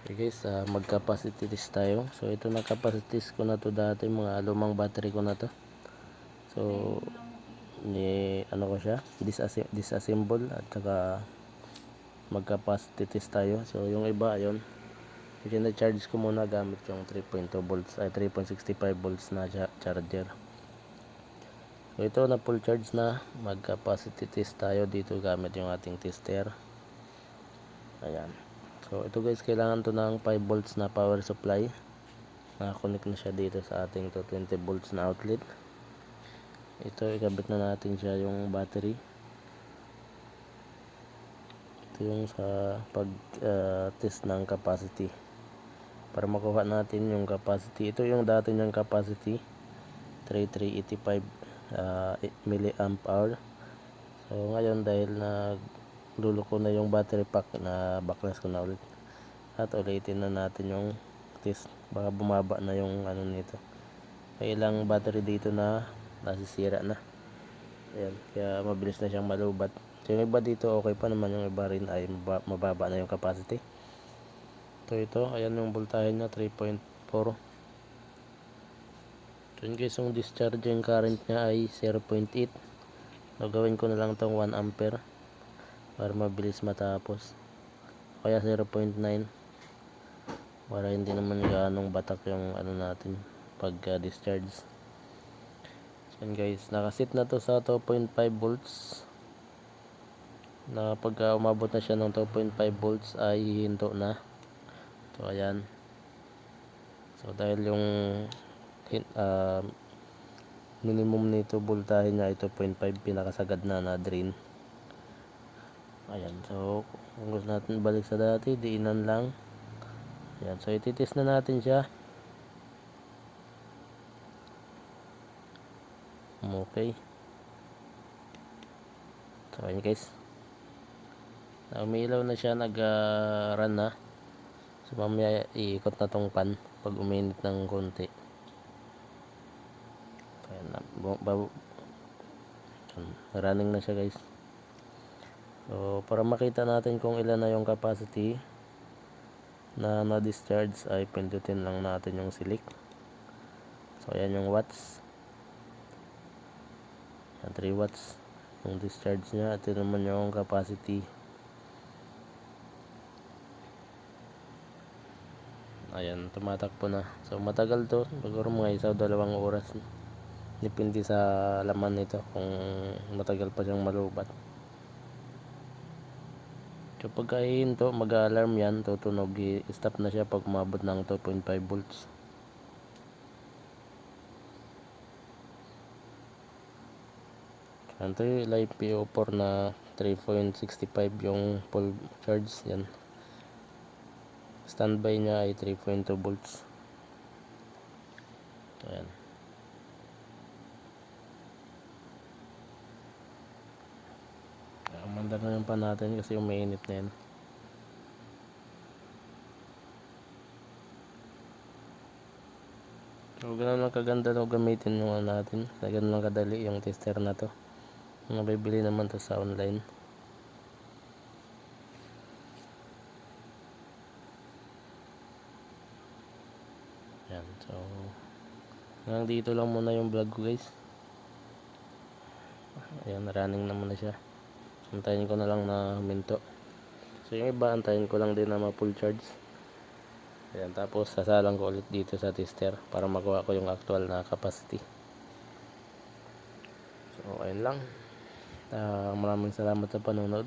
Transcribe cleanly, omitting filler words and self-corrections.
Okay guys, mag-capacity test tayo. So ito na capacity test ko na to dati, mga lumang battery ko na to. So ano ko siya, disassemble at saka mag-capacity test tayo. So yung iba ayun, i-charge ko muna gamit yung 3.2 volts ay 3.65 volts na charger. So ito na full charge na, mag-capacity test tayo dito gamit yung ating tester. Ayan. So ito guys, kailangan to ng 5 volts na power supply. Nakakonect na siya dito sa ating 220 volts na outlet. Ito, ikabit na natin siya yung battery. Ito yung sa pag test ng capacity, para makuha natin yung capacity. Ito yung dati niyang capacity, 3385 milliamp hour. So ngayon, dahil nagluluko na yung battery pack, na backlash ko na ulit at ulitin na natin yung test. Baka bumaba na yung ano nito. May ilang battery dito na nasisira na. Ayan, kaya mabilis na siyang malubat. So yung iba dito okay pa naman, yung iba rin ay mababa na yung capacity. Ito, ayan yung voltahe niya, 3.4. So yun guys, yung discharging current niya ay 0.8. So gawin ko na lang tong 1 ampere para mabilis matapos, kaya 0.9 para hindi naman ganong batak yung ano natin pag discharge. So guys, nakasit na to sa 2.5 volts na pag umabot na siya ng 2.5 volts ay hihinto na. So ayan. So dahil yung minimum nito voltahe niya ay 2.5, pinakasagad na drain. Ayan. So kung gusto natin balik sa dati, diinan lang. Ayan. So ititest na natin siya. Okay. So ayan guys, umiilaw na siya, nag-run na. So mamaya iikot na tong pan pag uminit ng konti. Ayan na, running na siya guys. So para makita natin kung ilan na yung capacity na na-discharge, ay pindutin lang natin yung select. So ayan yung watts, 3 watts yung discharge niya. Ito naman yung capacity. Ayan, tumatakbo na. So matagal to, siguro mga 1 o 2 oras. Depende sa laman nito kung matagal pa siyang malubat. So pagka hihinto, mag-alarm yan, tutunog, i-stop na siya pag umabot ng 2.5 volts. Ito yung LiPo4 na 3.65 yung full charge. Yan, standby niya ay 3.2 volts. Ayan. Manda na yung pan natin kasi umiinit na yan. So ganun lang kaganda no gamitin yung natin. Ganun lang kadali yung tester na to. Mabibili naman to sa online. Yan. So hanggang dito lang muna yung vlog ko guys. Ayan, running na muna siya. Antayin ko na lang na huminto. So yung iba, antayin ko lang din na ma-full charge. Ayan, tapos sasalang ko ulit dito sa tester para magawa ko yung actual na capacity. So ayun lang. Maraming salamat sa panonood.